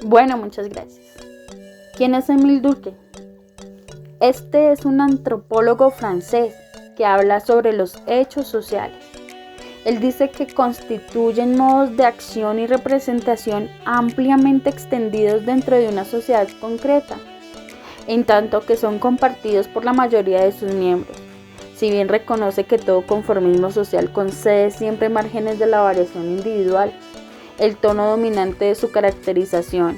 Bueno, muchas gracias. ¿Quién es Émile Durkheim? Este es un antropólogo francés que habla sobre los hechos sociales. Él dice que constituyen modos de acción y representación ampliamente extendidos dentro de una sociedad concreta, en tanto que son compartidos por la mayoría de sus miembros. Si bien reconoce que todo conformismo social concede siempre márgenes de la variación individual, el tono dominante de su caracterización,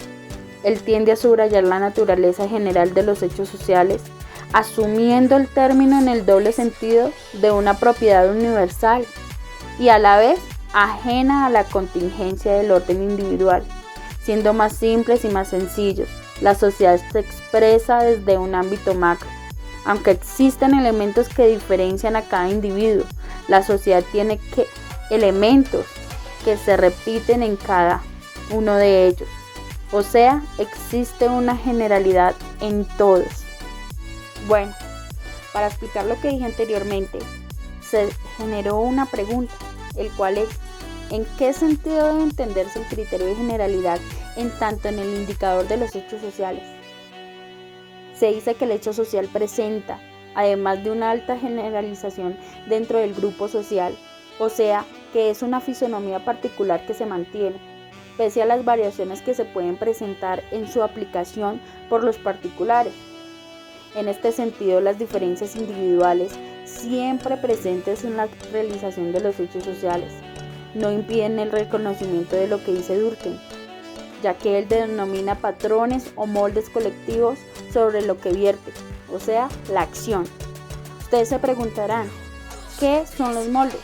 él tiende a subrayar la naturaleza general de los hechos sociales, asumiendo el término en el doble sentido de una propiedad universal y a la vez ajena a la contingencia del orden individual. Siendo más simples y más sencillos, la sociedad se expresa desde un ámbito macro. Aunque existen elementos que diferencian a cada individuo, la sociedad tiene elementos que se repiten en cada uno de ellos. O sea, existe una generalidad en todos. Bueno, para explicar lo que dije anteriormente, se generó una pregunta, el cual es: ¿en qué sentido debe entenderse el criterio de generalidad en tanto en el indicador de los hechos sociales? Se dice que el hecho social presenta, además de una alta generalización dentro del grupo social, o sea, que es una fisonomía particular que se mantiene, pese a las variaciones que se pueden presentar en su aplicación por los particulares. En este sentido, las diferencias individuales, siempre presentes en la realización de los hechos sociales, no impiden el reconocimiento de lo que dice Durkheim, ya que él denomina patrones o moldes colectivos sobre lo que vierte, o sea, la acción. Ustedes se preguntarán, ¿qué son los moldes?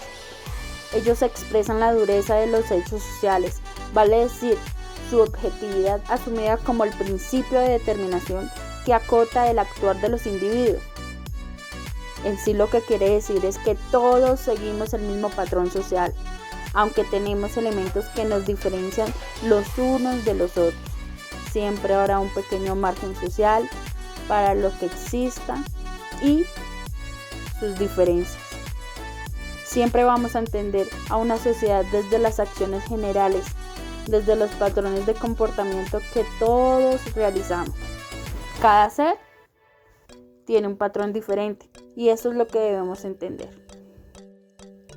Ellos expresan la dureza de los hechos sociales, vale decir, su objetividad asumida como el principio de determinación que acota el actuar de los individuos. En sí lo que quiere decir es que todos seguimos el mismo patrón social, aunque tenemos elementos que nos diferencian los unos de los otros. Siempre habrá un pequeño margen social para lo que exista y sus diferencias. Siempre vamos a entender a una sociedad desde las acciones generales, desde los patrones de comportamiento que todos realizamos. Cada ser tiene un patrón diferente y eso es lo que debemos entender.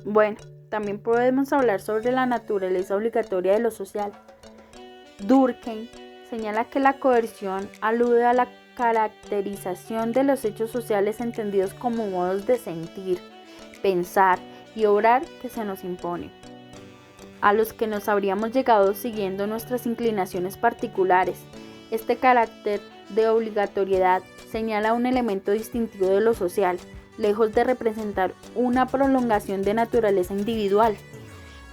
Bueno, también podemos hablar sobre la naturaleza obligatoria de lo social. Durkheim señala que la coerción alude a la caracterización de los hechos sociales entendidos como modos de sentir, pensar y obrar que se nos imponen, a los que nos habríamos llegado siguiendo nuestras inclinaciones particulares. Este carácter de obligatoriedad señala un elemento distintivo de lo social, lejos de representar una prolongación de naturaleza individual.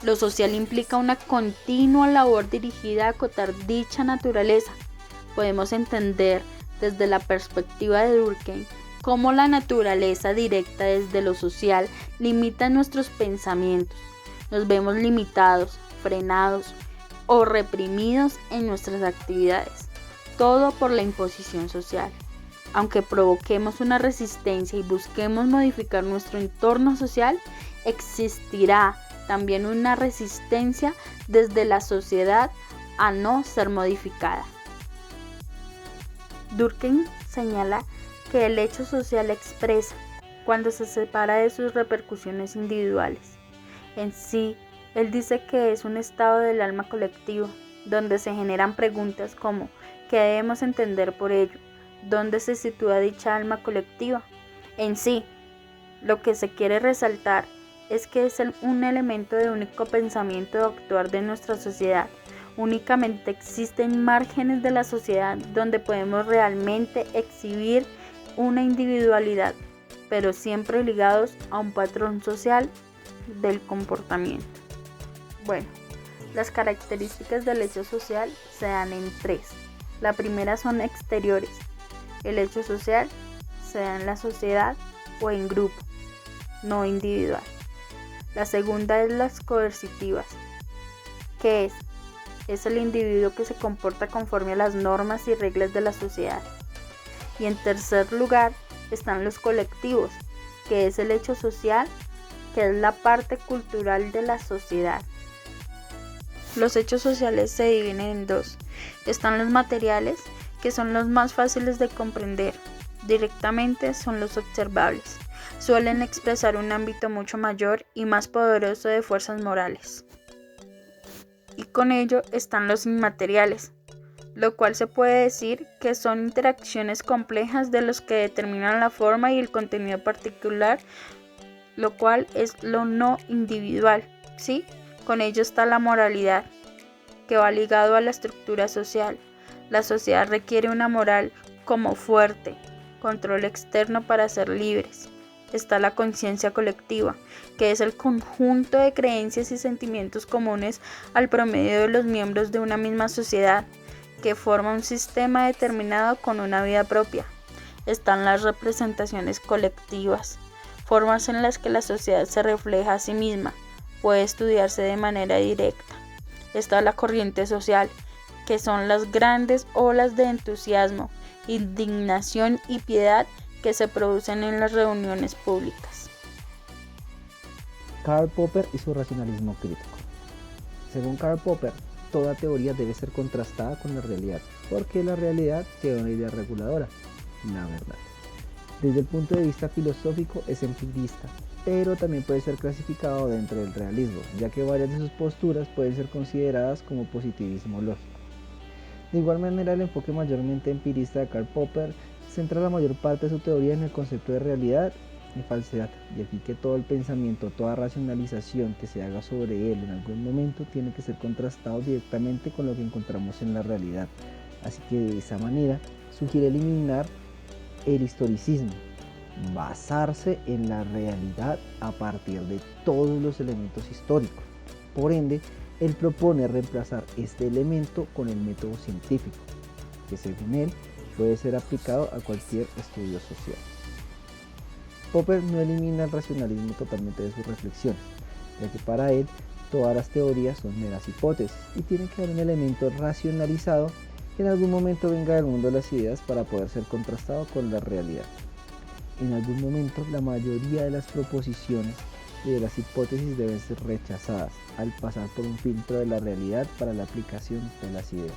Lo social implica una continua labor dirigida a acotar dicha naturaleza. Podemos entender desde la perspectiva de Durkheim cómo la naturaleza directa desde lo social limita nuestros pensamientos. Nos vemos limitados, frenados o reprimidos en nuestras actividades, todo por la imposición social. Aunque provoquemos una resistencia y busquemos modificar nuestro entorno social, existirá también una resistencia desde la sociedad a no ser modificada. Durkheim señala que el hecho social expresa cuando se separa de sus repercusiones individuales. En sí, él dice que es un estado del alma colectivo, donde se generan preguntas como ¿qué debemos entender por ello? ¿Dónde se sitúa dicha alma colectiva? En sí, lo que se quiere resaltar es que es un elemento de único pensamiento o actuar de nuestra sociedad. Únicamente existen márgenes de la sociedad donde podemos realmente exhibir una individualidad, pero siempre ligados a un patrón social del comportamiento. Bueno, las características del hecho social se dan en tres. La primera son exteriores. El hecho social se da en la sociedad o en grupo, no individual. La segunda es las coercitivas, que es el individuo que se comporta conforme a las normas y reglas de la sociedad. Y en tercer lugar están los colectivos, que es el hecho social, que es la parte cultural de la sociedad. los hechos sociales se dividen en dos. Están los materiales, que son los más fáciles de comprender. Directamente son los observables. Suelen expresar un ámbito mucho mayor y más poderoso de fuerzas morales. Y con ello están los inmateriales, lo cual se puede decir que son interacciones complejas de los que determinan la forma y el contenido particular, lo cual es lo no individual, ¿sí? Con ello está la moralidad, que va ligado a la estructura social. La sociedad requiere una moral como fuerte, control externo para ser libres. Está la conciencia colectiva, que es el conjunto de creencias y sentimientos comunes al promedio de los miembros de una misma sociedad, que forma un sistema determinado con una vida propia. Están las representaciones colectivas, formas en las que la sociedad se refleja a sí misma, puede estudiarse de manera directa. Está la corriente social, que son las grandes olas de entusiasmo, indignación y piedad que se producen en las reuniones públicas. Karl Popper y su racionalismo crítico. Según Karl Popper, toda teoría debe ser contrastada con la realidad, porque la realidad tiene una idea reguladora, la verdad. Desde el punto de vista filosófico es empirista, pero también puede ser clasificado dentro del realismo, ya que varias de sus posturas pueden ser consideradas como positivismo lógico. De igual manera, el enfoque mayormente empirista de Karl Popper centra la mayor parte de su teoría en el concepto de realidad y falsedad, y aquí que todo el pensamiento, toda racionalización que se haga sobre él en algún momento tiene que ser contrastado directamente con lo que encontramos en la realidad. Así que de esa manera sugiere eliminar el historicismo, basarse en la realidad a partir de todos los elementos históricos. Por ende, él propone reemplazar este elemento con el método científico, que según él puede ser aplicado a cualquier estudio social. Popper no elimina el racionalismo totalmente de sus reflexiones, ya que para él todas las teorías son meras hipótesis y tiene que haber un elemento racionalizado que en algún momento venga del mundo de las ideas para poder ser contrastado con la realidad. En algún momento la mayoría de las proposiciones y de las hipótesis deben ser rechazadas al pasar por un filtro de la realidad para la aplicación de las ideas.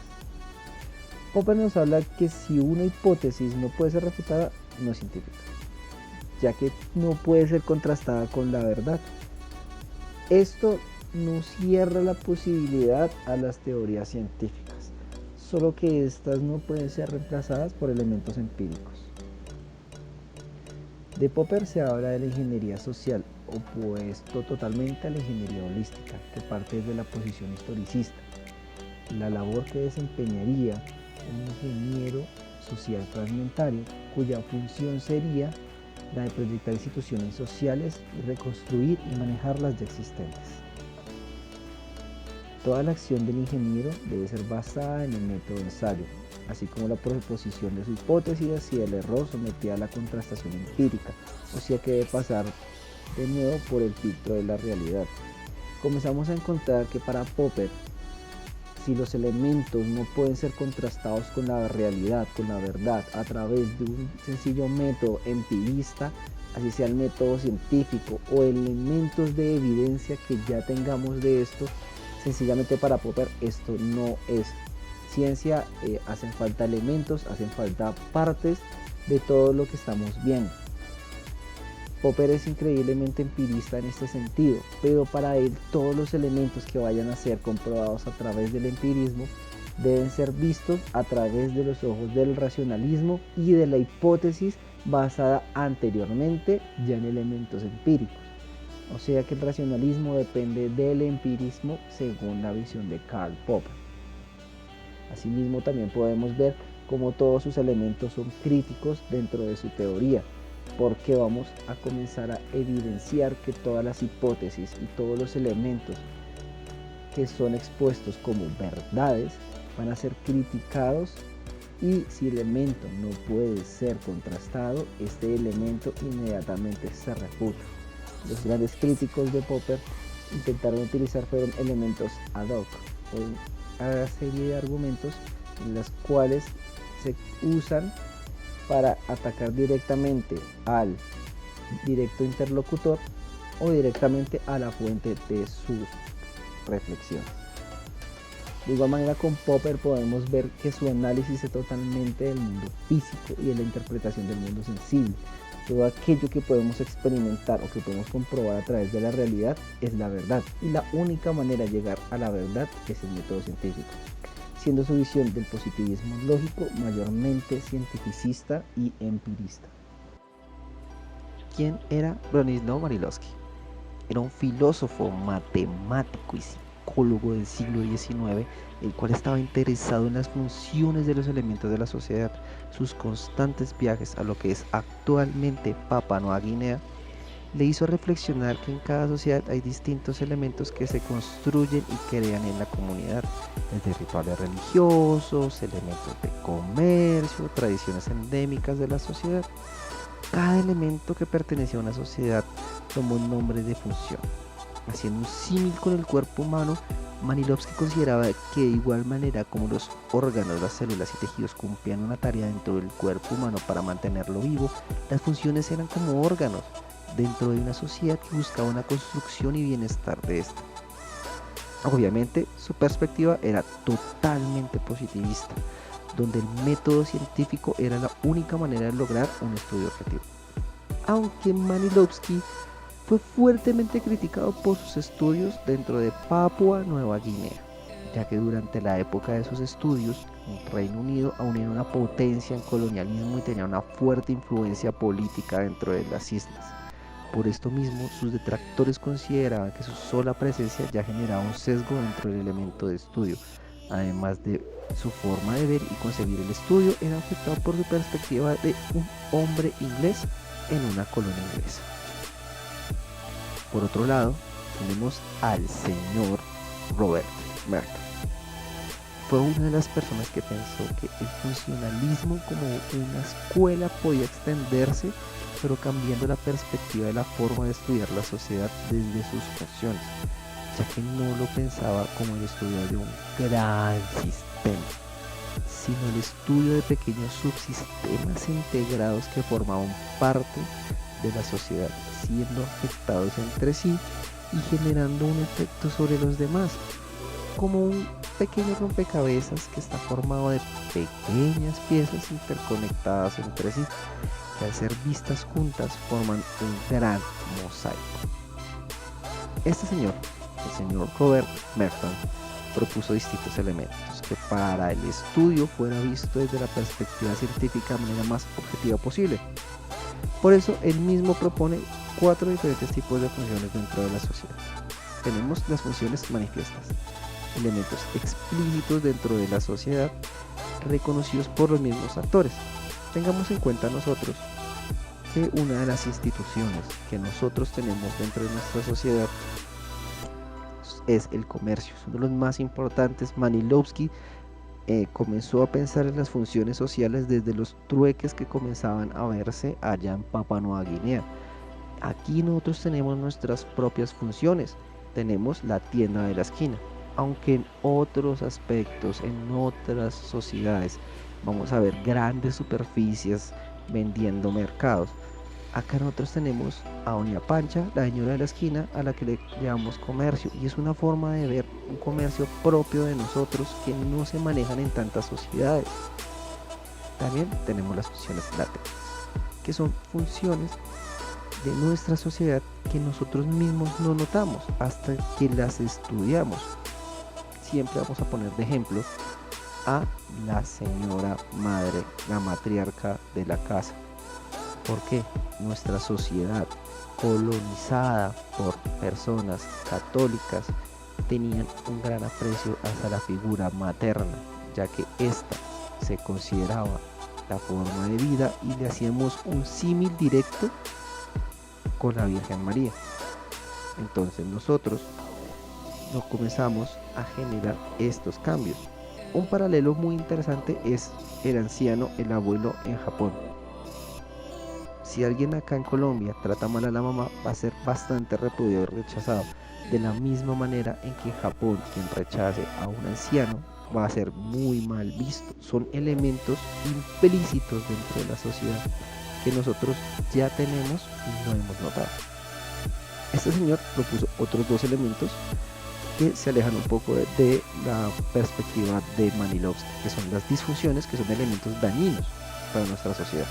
Popper nos habla que si una hipótesis no puede ser refutada, no es científica, ya que no puede ser contrastada con la verdad. Esto no cierra la posibilidad a las teorías científicas, solo que estas no pueden ser reemplazadas por elementos empíricos. De Popper se habla de la ingeniería social, opuesto totalmente a la ingeniería holística, que parte desde la posición historicista. La labor que desempeñaría un ingeniero social fragmentario, cuya función sería la de proyectar instituciones sociales y reconstruir y manejar las ya existentes. Toda la acción del ingeniero debe ser basada en el método de ensayo, así como la proposición de su hipótesis y el error sometida a la contrastación empírica, o sea que debe pasar de nuevo por el filtro de la realidad. Comenzamos a encontrar que para Popper, si los elementos no pueden ser contrastados con la realidad, con la verdad, a través de un sencillo método empirista, así sea el método científico o elementos de evidencia que ya tengamos de esto, sencillamente para Popper esto no es ciencia, hacen falta elementos, hacen falta partes de todo lo que estamos viendo. Popper es increíblemente empirista en este sentido, pero para él todos los elementos que vayan a ser comprobados a través del empirismo deben ser vistos a través de los ojos del racionalismo y de la hipótesis basada anteriormente ya en elementos empíricos. O sea que el racionalismo depende del empirismo según la visión de Karl Popper. Asimismo también podemos ver cómo todos sus elementos son críticos dentro de su teoría, porque vamos a comenzar a evidenciar que todas las hipótesis y todos los elementos que son expuestos como verdades van a ser criticados, y si el elemento no puede ser contrastado, este elemento inmediatamente se refuta. Los grandes críticos de Popper intentaron utilizar fueron elementos ad hoc, o una serie de argumentos en los cuales se usan para atacar directamente al directo interlocutor o directamente a la fuente de sus reflexiones. De igual manera con Popper podemos ver que su análisis es totalmente del mundo físico y de la interpretación del mundo sensible. Todo aquello que podemos experimentar o que podemos comprobar a través de la realidad es la verdad, y la única manera de llegar a la verdad es el método científico, siendo su visión del positivismo lógico mayormente cientificista y empirista. ¿Quién era Bronisław Malinowski? Era un filósofo, matemático y psicólogo del siglo XIX, el cual estaba interesado en las funciones de los elementos de la sociedad. Sus constantes viajes a lo que es actualmente Papua Nueva Guinea le hizo reflexionar que en cada sociedad hay distintos elementos que se construyen y crean en la comunidad, desde rituales religiosos, elementos de comercio, tradiciones endémicas de la sociedad. Cada elemento que pertenecía a una sociedad tomó un nombre de función. Haciendo un símil con el cuerpo humano, Malinowski consideraba que de igual manera como los órganos, las células y tejidos cumplían una tarea dentro del cuerpo humano para mantenerlo vivo, las funciones eran como órganos dentro de una sociedad que buscaba una construcción y bienestar de esta. Obviamente, su perspectiva era totalmente positivista, donde el método científico era la única manera de lograr un estudio objetivo. Aunque Malinowski fue fuertemente criticado por sus estudios dentro de Papua Nueva Guinea, ya que durante la época de sus estudios, el Reino Unido aún era una potencia en colonialismo y tenía una fuerte influencia política dentro de las islas. Por esto mismo, sus detractores consideraban que su sola presencia ya generaba un sesgo dentro del elemento de estudio, además de su forma de ver y concebir el estudio era afectado por su perspectiva de un hombre inglés en una colonia inglesa. Por otro lado, tenemos al señor Robert Merton. Fue una de las personas que pensó que el funcionalismo como una escuela podía extenderse, pero cambiando la perspectiva de la forma de estudiar la sociedad desde sus funciones, ya que no lo pensaba como el estudio de un gran sistema, sino el estudio de pequeños subsistemas integrados que formaban parte de la sociedad, siendo afectados entre sí y generando un efecto sobre los demás, como un pequeño rompecabezas que está formado de pequeñas piezas interconectadas entre sí, que al ser vistas juntas forman un gran mosaico. Este señor, el señor Robert Merton, propuso distintos elementos que para el estudio fuera visto desde la perspectiva científica de manera más objetiva posible. Por eso, él mismo propone 4 diferentes tipos de funciones dentro de la sociedad. Tenemos las funciones manifiestas, elementos explícitos dentro de la sociedad, reconocidos por los mismos actores. Tengamos en cuenta nosotros que una de las instituciones que nosotros tenemos dentro de nuestra sociedad es el comercio, es uno de los más importantes. Malinowski comenzó a pensar en las funciones sociales desde los trueques que comenzaban a verse allá en Papua Nueva Guinea. Aquí nosotros tenemos nuestras propias funciones, tenemos la tienda de la esquina, aunque en otros aspectos, en otras sociedades, vamos a ver grandes superficies vendiendo mercados. Acá nosotros tenemos a Doña Pancha, la señora de la esquina, a la que le llamamos comercio, y es una forma de ver un comercio propio de nosotros que no se manejan en tantas sociedades. También tenemos las funciones latentes, que son funciones de nuestra sociedad que nosotros mismos no notamos hasta que las estudiamos. Siempre vamos a poner de ejemplo a la señora madre, la matriarca de la casa. Porque nuestra sociedad, colonizada por personas católicas, tenían un gran aprecio hacia la figura materna, ya que ésta se consideraba la forma de vida y le hacíamos un símil directo con la Virgen María. Entonces nosotros nos comenzamos a generar estos cambios. Un paralelo muy interesante es el anciano, el abuelo en Japón. Si alguien acá en Colombia trata mal a la mamá, va a ser bastante repudiado y rechazado. De la misma manera en que en Japón quien rechace a un anciano va a ser muy mal visto. Son elementos implícitos dentro de la sociedad que nosotros ya tenemos y no hemos notado. Este señor propuso otros 2 elementos que se alejan un poco de la perspectiva de Manilovsky, que son las disfunciones, que son elementos dañinos para nuestra sociedad,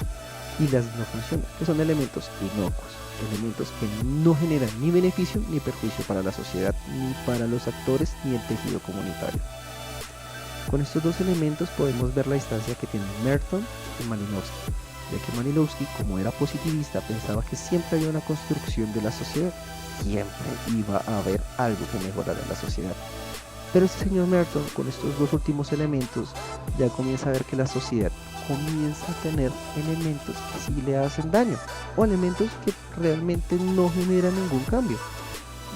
y las no funciones, que son elementos inocuos, elementos que no generan ni beneficio ni perjuicio para la sociedad, ni para los actores, ni el tejido comunitario. Con estos dos elementos podemos ver la distancia que tienen Merton y Malinowski, ya que Malinowski, como era positivista, pensaba que siempre había una construcción de la sociedad, siempre iba a haber algo que mejorara en la sociedad. Pero este señor Merton, con estos dos últimos elementos, ya comienza a ver que la sociedad comienza a tener elementos que sí le hacen daño, o elementos que realmente no generan ningún cambio.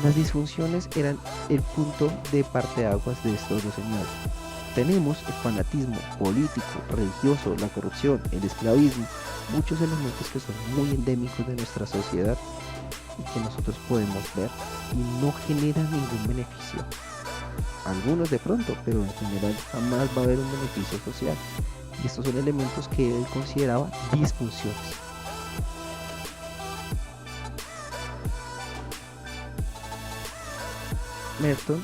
Las disfunciones eran el punto de parteaguas de estos dos señores. Tenemos el fanatismo político, religioso, la corrupción, el esclavismo, muchos elementos que son muy endémicos de nuestra sociedad y que nosotros podemos ver y no generan ningún beneficio. Algunos de pronto, pero en general jamás va a haber un beneficio social. Y estos son elementos que él consideraba disfunciones. Merton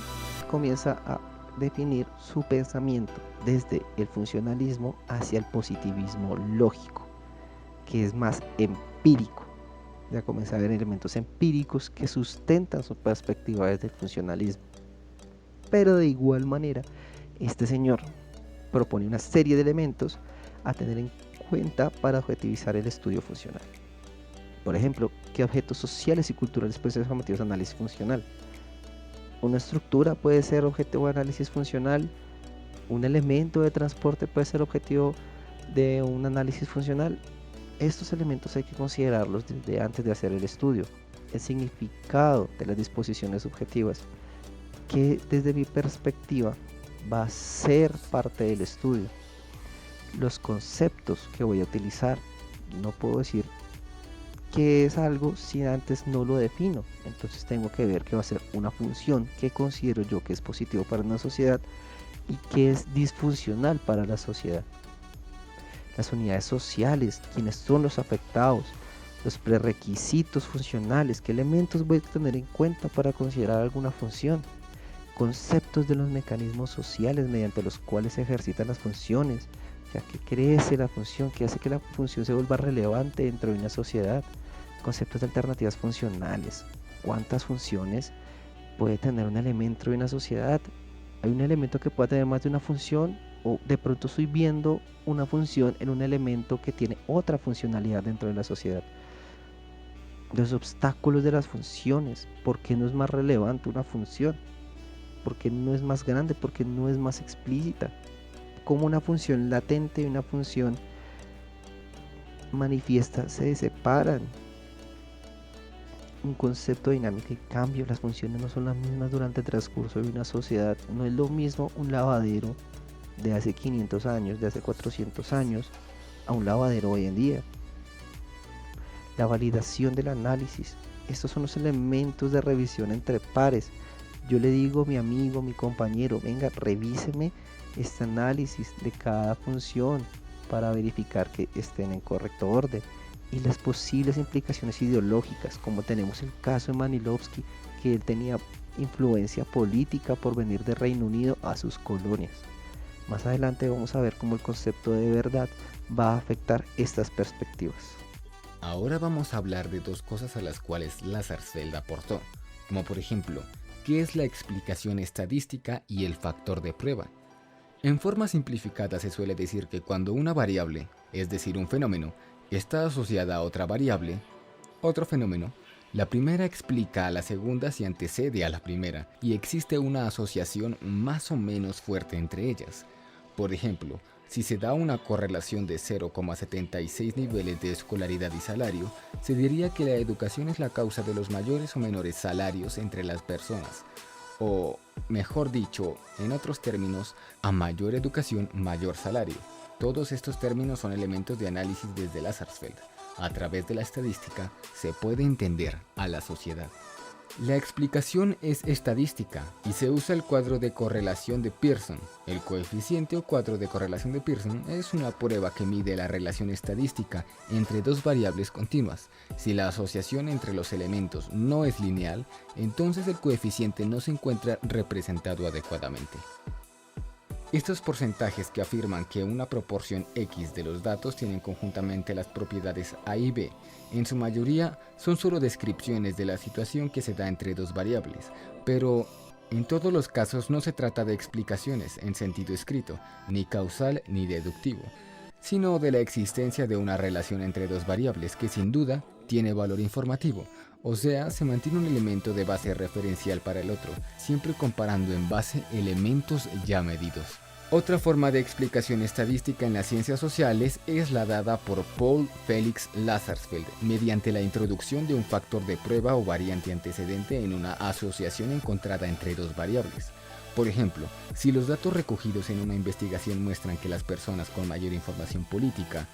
comienza a definir su pensamiento desde el funcionalismo hacia el positivismo lógico, que es más empírico. Ya comienza a ver elementos empíricos que sustentan su perspectiva desde el funcionalismo. Pero de igual manera, este señor propone una serie de elementos a tener en cuenta para objetivizar el estudio funcional. Por ejemplo, ¿qué objetos sociales y culturales pueden ser sometidos a análisis funcional? Una estructura puede ser objetivo de análisis funcional, un elemento de transporte puede ser objetivo de un análisis funcional. Estos elementos hay que considerarlos desde antes de hacer el estudio. El significado de las disposiciones subjetivas, que desde mi perspectiva va a ser parte del estudio. Los conceptos que voy a utilizar, no puedo decir que es algo si antes no lo defino. Entonces tengo que ver que va a ser una función que considero yo que es positivo para una sociedad y que es disfuncional para la sociedad. Las unidades sociales, quiénes son los afectados, los prerequisitos funcionales, qué elementos voy a tener en cuenta para considerar alguna función, conceptos de los mecanismos sociales mediante los cuales se ejercitan las funciones, ya que crece la función, que hace que la función se vuelva relevante dentro de una sociedad, conceptos de alternativas funcionales, cuántas funciones puede tener un elemento de una sociedad. Hay un elemento que pueda tener más de una función, o de pronto estoy viendo una función en un elemento que tiene otra funcionalidad dentro de la sociedad. Los obstáculos de las funciones, ¿por qué no es más relevante una función? ¿Por qué no es más grande? ¿Por qué no es más explícita? Como una función latente y una función manifiesta se separan. Un concepto de dinámica y cambio. Las funciones no son las mismas durante el transcurso de una sociedad. No es lo mismo un lavadero de hace 500 años, de hace 400 años, a un lavadero hoy en día. La validación del análisis. Estos son los elementos de revisión entre pares. Yo le digo a mi amigo, mi compañero, venga, revíseme este análisis de cada función para verificar que estén en correcto orden. Y las posibles implicaciones ideológicas, como tenemos el caso de Manilovsky, que él tenía influencia política por venir de Reino Unido a sus colonias. Más adelante vamos a ver cómo el concepto de verdad va a afectar estas perspectivas. Ahora vamos a hablar de dos cosas a las cuales Lazarsfeld aportó, como por ejemplo, ¿qué es la explicación estadística y el factor de prueba? En forma simplificada se suele decir que cuando una variable, es decir un fenómeno, está asociada a otra variable, otro fenómeno, la primera explica a la segunda si antecede a la primera y existe una asociación más o menos fuerte entre ellas. Por ejemplo, si se da una correlación de 0,76 niveles de escolaridad y salario, se diría que la educación es la causa de los mayores o menores salarios entre las personas. O, mejor dicho, en otros términos, a mayor educación, mayor salario. Todos estos términos son elementos de análisis desde Lazarsfeld. A través de la estadística se puede entender a la sociedad. La explicación es estadística y se usa el cuadro de correlación de Pearson. El coeficiente o cuadro de correlación de Pearson es una prueba que mide la relación estadística entre dos variables continuas. Si la asociación entre los elementos no es lineal, entonces el coeficiente no se encuentra representado adecuadamente. Estos porcentajes que afirman que una proporción X de los datos tienen conjuntamente las propiedades A y B, en su mayoría son solo descripciones de la situación que se da entre dos variables, pero en todos los casos no se trata de explicaciones en sentido escrito, ni causal ni deductivo, sino de la existencia de una relación entre dos variables que sin duda tiene valor informativo, o sea, se mantiene un elemento de base referencial para el otro, siempre comparando en base elementos ya medidos. Otra forma de explicación estadística en las ciencias sociales es la dada por Paul Felix Lazarsfeld mediante la introducción de un factor de prueba o variante antecedente en una asociación encontrada entre dos variables. Por ejemplo, si los datos recogidos en una investigación muestran que las personas con mayor información política,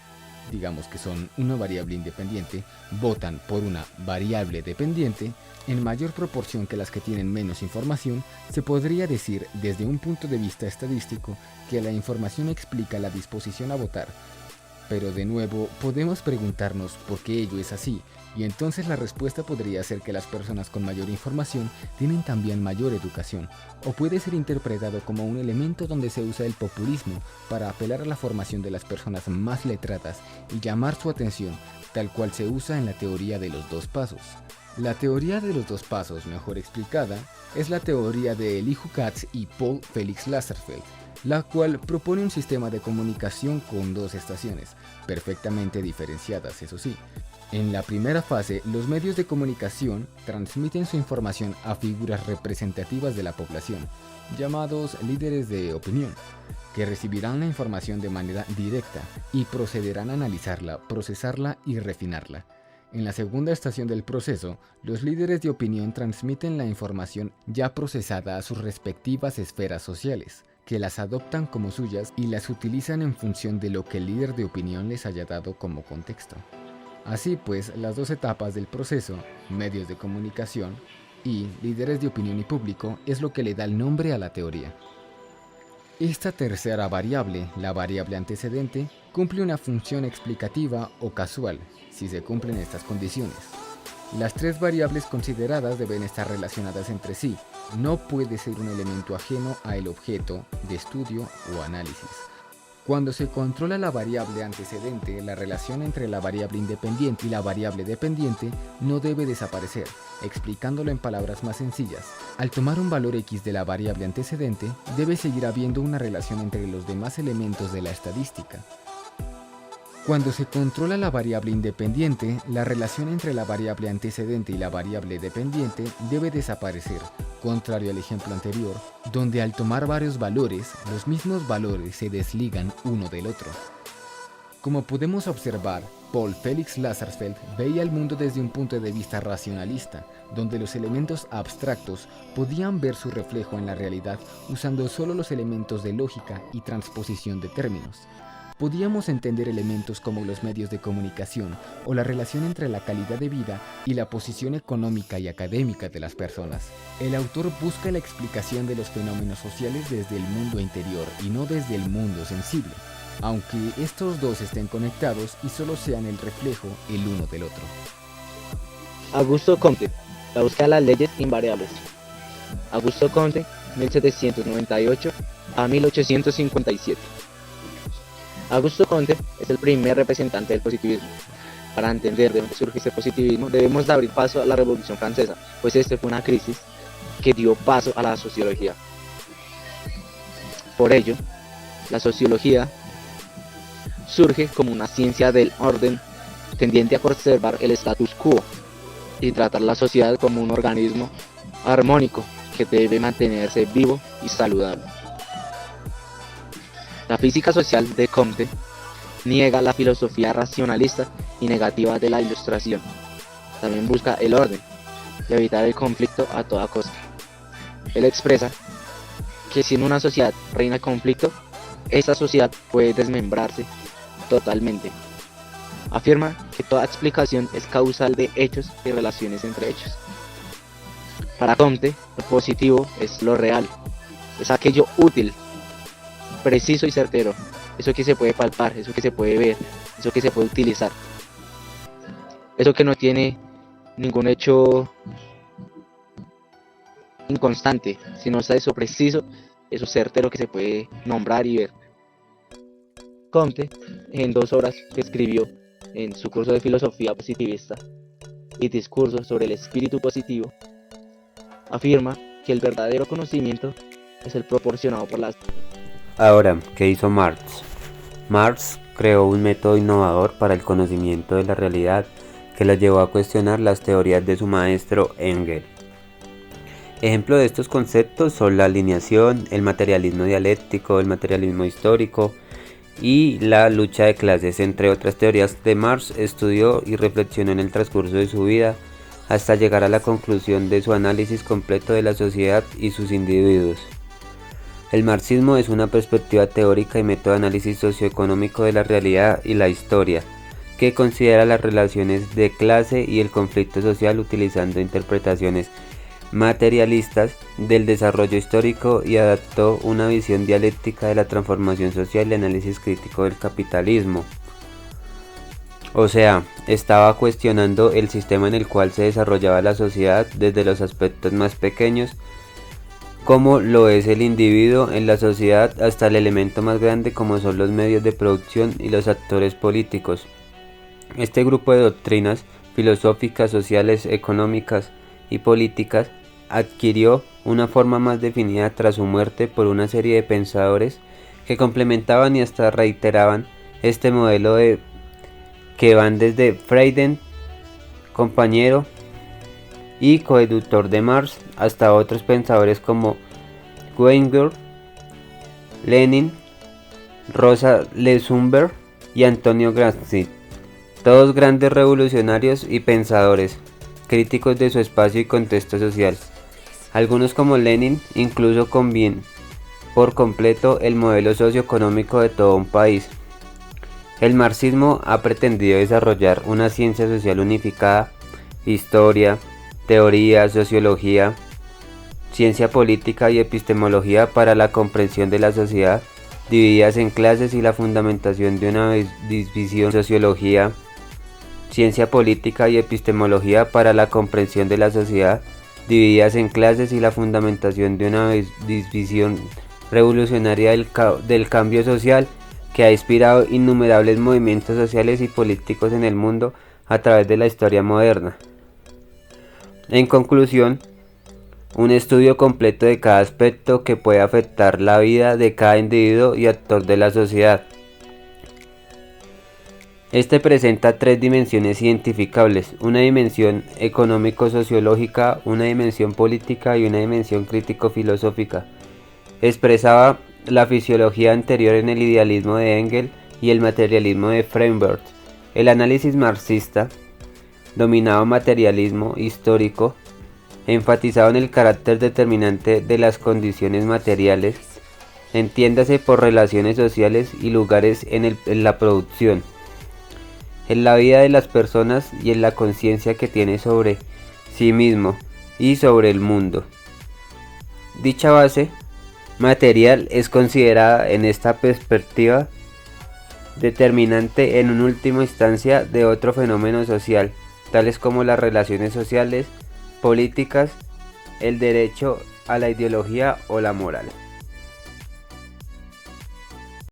digamos que son una variable independiente, votan por una variable dependiente en mayor proporción que las que tienen menos información, se podría decir desde un punto de vista estadístico que la información explica la disposición a votar. Pero de nuevo, podemos preguntarnos por qué ello es así, y entonces la respuesta podría ser que las personas con mayor información tienen también mayor educación, o puede ser interpretado como un elemento donde se usa el populismo para apelar a la formación de las personas más letradas y llamar su atención, tal cual se usa en la teoría de los dos pasos. La teoría de los dos pasos, mejor explicada, es la teoría de Elihu Katz y Paul Felix Lazarsfeld, la cual propone un sistema de comunicación con dos estaciones, perfectamente diferenciadas, eso sí. En la primera fase, los medios de comunicación transmiten su información a figuras representativas de la población, llamados líderes de opinión, que recibirán la información de manera directa y procederán a analizarla, procesarla y refinarla. En la segunda estación del proceso, los líderes de opinión transmiten la información ya procesada a sus respectivas esferas sociales, que las adoptan como suyas y las utilizan en función de lo que el líder de opinión les haya dado como contexto. Así pues, las dos etapas del proceso, medios de comunicación y líderes de opinión y público, es lo que le da el nombre a la teoría. Esta tercera variable, la variable antecedente, cumple una función explicativa o casual, si se cumplen estas condiciones. Las tres variables consideradas deben estar relacionadas entre sí, no puede ser un elemento ajeno a el objeto de estudio o análisis. Cuando se controla la variable antecedente, la relación entre la variable independiente y la variable dependiente no debe desaparecer. Explicándolo en palabras más sencillas, al tomar un valor X de la variable antecedente, debe seguir habiendo una relación entre los demás elementos de la estadística. Cuando se controla la variable independiente, la relación entre la variable antecedente y la variable dependiente debe desaparecer, contrario al ejemplo anterior, donde al tomar varios valores, los mismos valores se desligan uno del otro. Como podemos observar, Paul Felix Lazarsfeld veía el mundo desde un punto de vista racionalista, donde los elementos abstractos podían ver su reflejo en la realidad usando solo los elementos de lógica y transposición de términos. Podíamos entender elementos como los medios de comunicación o la relación entre la calidad de vida y la posición económica y académica de las personas. El autor busca la explicación de los fenómenos sociales desde el mundo interior y no desde el mundo sensible, aunque estos dos estén conectados y solo sean el reflejo el uno del otro. Augusto Comte, la búsqueda de las leyes invariables. Augusto Comte, 1798 a 1857. Augusto Comte es el primer representante del positivismo. Para entender de dónde surge este positivismo, debemos de abrir paso a la Revolución Francesa, pues esta fue una crisis que dio paso a la sociología. Por ello, la sociología surge como una ciencia del orden tendiente a conservar el status quo y tratar la sociedad como un organismo armónico que debe mantenerse vivo y saludable. La física social de Comte niega la filosofía racionalista y negativa de la Ilustración. También busca el orden y evitar el conflicto a toda costa. Él expresa que si en una sociedad reina el conflicto, esa sociedad puede desmembrarse totalmente. Afirma que toda explicación es causal de hechos y relaciones entre hechos. Para Comte, lo positivo es lo real, es aquello útil, preciso y certero, eso que se puede palpar, eso que se puede ver, eso que se puede utilizar, eso que no tiene ningún hecho inconstante, sino está eso preciso, eso certero que se puede nombrar y ver. Comte, en 2 obras que escribió en su curso de filosofía positivista y discurso sobre el espíritu positivo, afirma que el verdadero conocimiento es el proporcionado por las... Ahora, ¿qué hizo Marx? Marx creó un método innovador para el conocimiento de la realidad que lo llevó a cuestionar las teorías de su maestro Engels. Ejemplo de estos conceptos son la alineación, el materialismo dialéctico, el materialismo histórico y la lucha de clases, entre otras teorías de Marx. Estudió y reflexionó en el transcurso de su vida hasta llegar a la conclusión de su análisis completo de la sociedad y sus individuos. El marxismo es una perspectiva teórica y método de análisis socioeconómico de la realidad y la historia, que considera las relaciones de clase y el conflicto social utilizando interpretaciones materialistas del desarrollo histórico y adaptó una visión dialéctica de la transformación social y análisis crítico del capitalismo. O sea, estaba cuestionando el sistema en el cual se desarrollaba la sociedad desde los aspectos más pequeños, como lo es el individuo en la sociedad, hasta el elemento más grande como son los medios de producción y los actores políticos. Este grupo de doctrinas filosóficas, sociales, económicas y políticas adquirió una forma más definida tras su muerte por una serie de pensadores que complementaban y hasta reiteraban este modelo que van desde Freire, compañero y coeductor de Marx, hasta otros pensadores como Weingart, Lenin, Rosa Luxemburg y Antonio Gramsci, todos grandes revolucionarios y pensadores, críticos de su espacio y contexto social. Algunos como Lenin incluso convienen por completo el modelo socioeconómico de todo un país. El marxismo ha pretendido desarrollar una ciencia social unificada, historia, teoría, sociología, ciencia política y epistemología para la comprensión de la sociedad, divididas en clases y la fundamentación de una división. Sociología, ciencia política y epistemología para la comprensión de la sociedad, divididas en clases y la fundamentación de una visión revolucionaria del cambio social que ha inspirado innumerables movimientos sociales y políticos en el mundo a través de la historia moderna. En conclusión, un estudio completo de cada aspecto que puede afectar la vida de cada individuo y actor de la sociedad. Este presenta 3 dimensiones identificables: una dimensión económico-sociológica, una dimensión política y una dimensión crítico-filosófica. Expresaba la fisiología anterior en el idealismo de Engels y el materialismo de Freire. El análisis marxista, dominado materialismo histórico, enfatizado en el carácter determinante de las condiciones materiales, entiéndase por relaciones sociales y lugares en la producción, en la vida de las personas y en la conciencia que tiene sobre sí mismo y sobre el mundo. Dicha base material es considerada en esta perspectiva determinante en última instancia de otro fenómeno social, tales como las relaciones sociales, políticas, el derecho a la ideología o la moral.